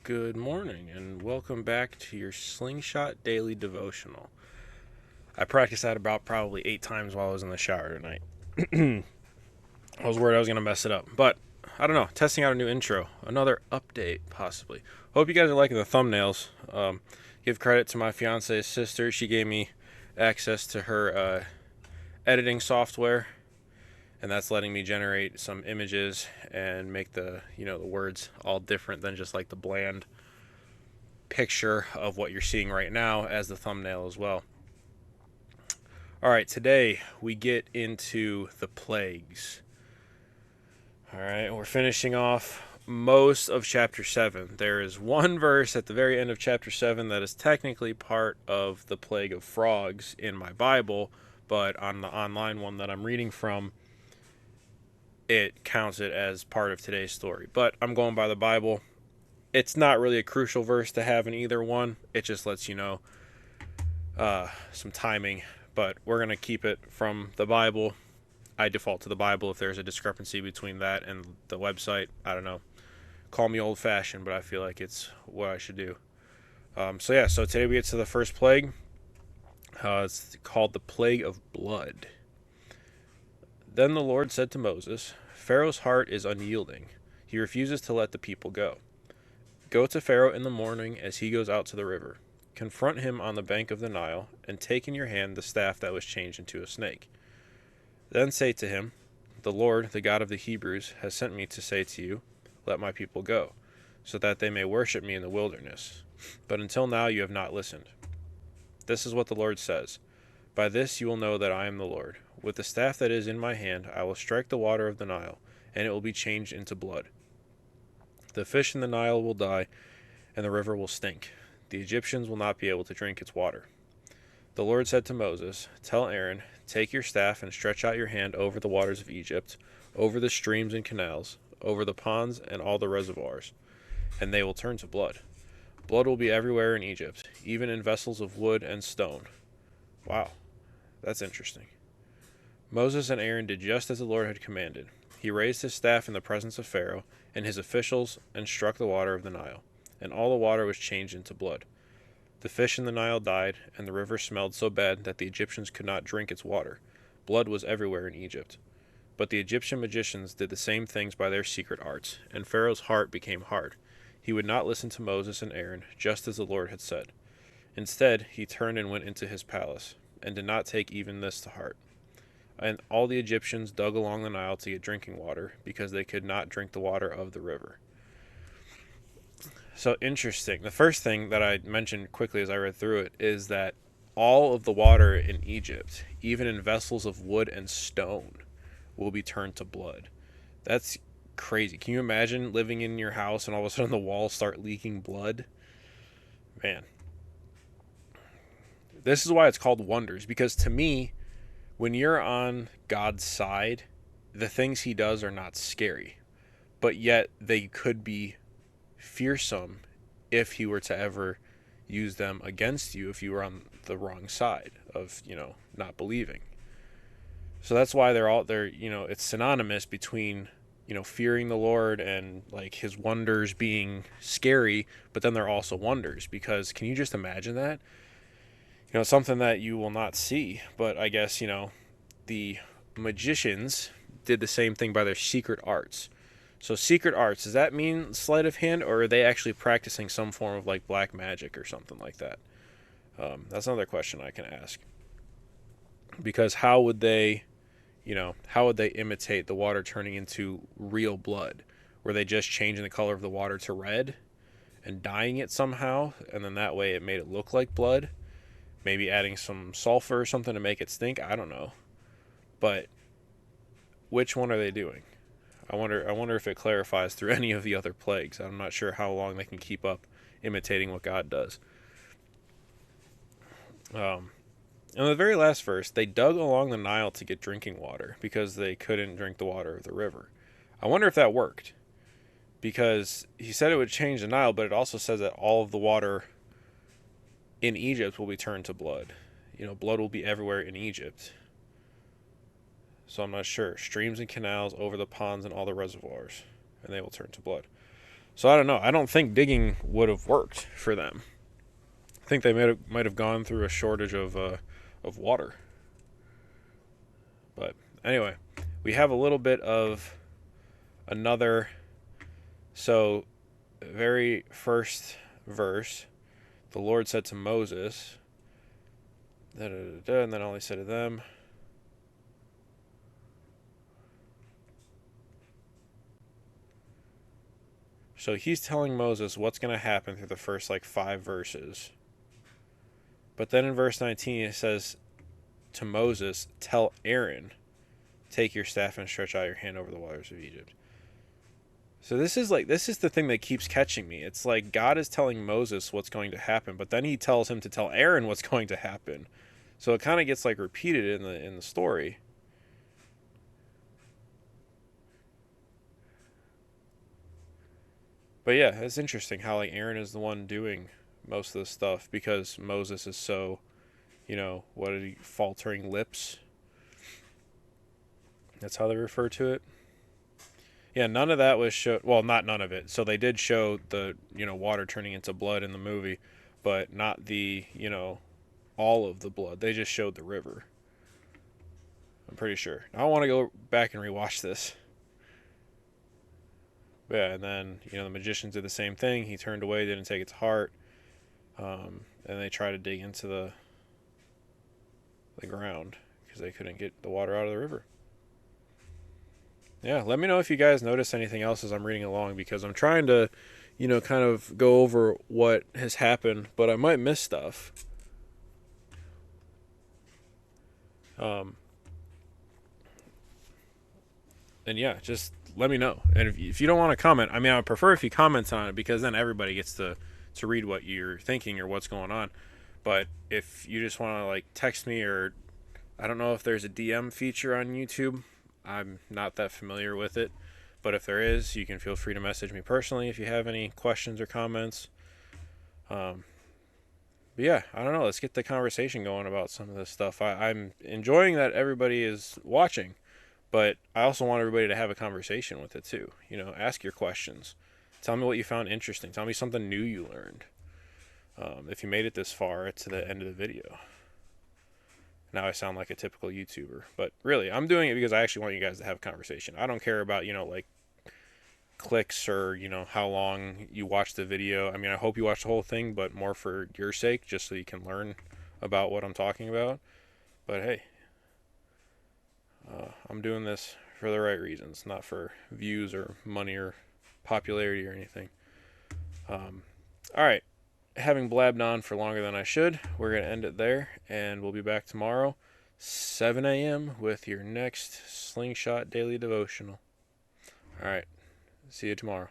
Good morning, and welcome back to your Slingshot Daily Devotional. I practiced that about probably 8 times while I was in the shower tonight. I was worried I was going to mess it up, but I don't know. Testing out a new intro, another update, possibly. Hope you guys are liking the thumbnails. Give credit to my fiance's sister. She gave me access to her editing software, and that's letting me generate some images and make the words all different than just like the bland picture of what you're seeing right now as the thumbnail as well. All right, today we get into the plagues. All right, we're finishing off most of chapter 7. There is one verse at the very end of chapter 7 that is technically part of the plague of frogs in my Bible, but on the online one that I'm reading from, it counts it as part of today's story. But I'm going by the Bible. It's not really a crucial verse to have in either one. It just lets you know some timing, but we're going to keep it from the Bible. I default to the Bible. If there's a discrepancy between that and the website, I don't know. Call me old-fashioned, but I feel like it's what I should do. So today we get to the first plague. It's called the Plague of Blood. Then the Lord said to Moses, Pharaoh's heart is unyielding. He refuses to let the people go. Go to Pharaoh in the morning as he goes out to the river. Confront him on the bank of the Nile, and take in your hand the staff that was changed into a snake. Then say to him, The Lord, the God of the Hebrews, has sent me to say to you, Let my people go, so that they may worship me in the wilderness. But until now you have not listened. This is what the Lord says. By this you will know that I am the Lord. With the staff that is in my hand I will strike the water of the Nile, and it will be changed into blood. The fish in the Nile will die, and the river will stink. The Egyptians will not be able to drink its water. The Lord said to Moses, Tell Aaron, take your staff and stretch out your hand over the waters of Egypt, over the streams and canals, over the ponds and all the reservoirs, and they will turn to blood. Blood will be everywhere in Egypt, even in vessels of wood and stone. Wow, that's interesting. Moses and Aaron did just as the Lord had commanded. He raised his staff in the presence of Pharaoh and his officials and struck the water of the Nile, and all the water was changed into blood. The fish in the Nile died, and the river smelled so bad that the Egyptians could not drink its water. Blood was everywhere in Egypt. But the Egyptian magicians did the same things by their secret arts, and Pharaoh's heart became hard. He would not listen to Moses and Aaron, just as the Lord had said. Instead, he turned and went into his palace, and did not take even this to heart. And all the Egyptians dug along the Nile to get drinking water, because they could not drink the water of the river. So interesting. The first thing that I mentioned quickly as I read through it is that all of the water in Egypt, even in vessels of wood and stone, will be turned to blood. That's crazy. Can you imagine living in your house and all of a sudden the walls start leaking blood? Man. This is why it's called wonders, because to me, when you're on God's side, the things he does are not scary, but yet they could be fearsome if he were to ever use them against you if you were on the wrong side of, not believing. So that's why it's synonymous between, fearing the Lord and like his wonders being scary, but then they're also wonders, because can you just imagine that? Something that you will not see, but I guess, the magicians did the same thing by their secret arts. So secret arts, does that mean sleight of hand, or are they actually practicing some form of like black magic or something like that? That's another question I can ask. Because how would they imitate the water turning into real blood? Were they just changing the color of the water to red and dyeing it somehow, and then that way it made it look like blood? Maybe adding some sulfur or something to make it stink? I don't know. But which one are they doing? I wonder if it clarifies through any of the other plagues. I'm not sure how long they can keep up imitating what God does. In the very last verse, they dug along the Nile to get drinking water because they couldn't drink the water of the river. I wonder if that worked, because he said it would change the Nile, but it also says that all of the water in Egypt will be turned to blood. Blood will be everywhere in Egypt. So I'm not sure. Streams and canals over the ponds and all the reservoirs, and they will turn to blood. So I don't know. I don't think digging would have worked for them. I think they might have gone through a shortage of water. But anyway, we have a little bit of another. So, very first verse, the Lord said to Moses, da, da, da, da, and then all he said to them. So he's telling Moses what's going to happen through the first like 5 verses. But then in verse 19 it says to Moses, tell Aaron, take your staff and stretch out your hand over the waters of Egypt. So this is the thing that keeps catching me. It's like God is telling Moses what's going to happen, but then he tells him to tell Aaron what's going to happen. So it kind of gets like repeated in the story. But yeah, it's interesting how like Aaron is the one doing most of the stuff because Moses is so, what did he, faltering lips? That's how they refer to it. Yeah, none of that was showed. Well, not none of it. So they did show the, water turning into blood in the movie, but not the, all of the blood. They just showed the river. I'm pretty sure. I want to go back and rewatch this. Yeah, and then the magicians did the same thing. He turned away, didn't take it to heart, and they tried to dig into the ground because they couldn't get the water out of the river. Yeah, let me know if you guys notice anything else as I'm reading along because I'm trying to, kind of go over what has happened, but I might miss stuff. And yeah, just let me know. And if you don't want to comment, I mean, I would prefer if you comment on it because then everybody gets to read what you're thinking or what's going on. But if you just want to like text me or I don't know if there's a DM feature on YouTube. I'm not that familiar with it. But if there is, you can feel free to message me personally if you have any questions or comments. But yeah, I don't know. Let's get the conversation going about some of this stuff. I'm enjoying that everybody is watching. But I also want everybody to have a conversation with it too. Ask your questions. Tell me what you found interesting. Tell me something new you learned. If you made it this far to the end of the video. Now I sound like a typical YouTuber. But really, I'm doing it because I actually want you guys to have a conversation. I don't care about, like clicks or, how long you watch the video. I mean, I hope you watch the whole thing, but more for your sake, just so you can learn about what I'm talking about. But hey, I'm doing this for the right reasons, not for views or money or popularity or anything. All right. Having blabbed on for longer than I should, we're going to end it there, and we'll be back tomorrow, 7 a.m., with your next Slingshot Daily Devotional. All right. See you tomorrow.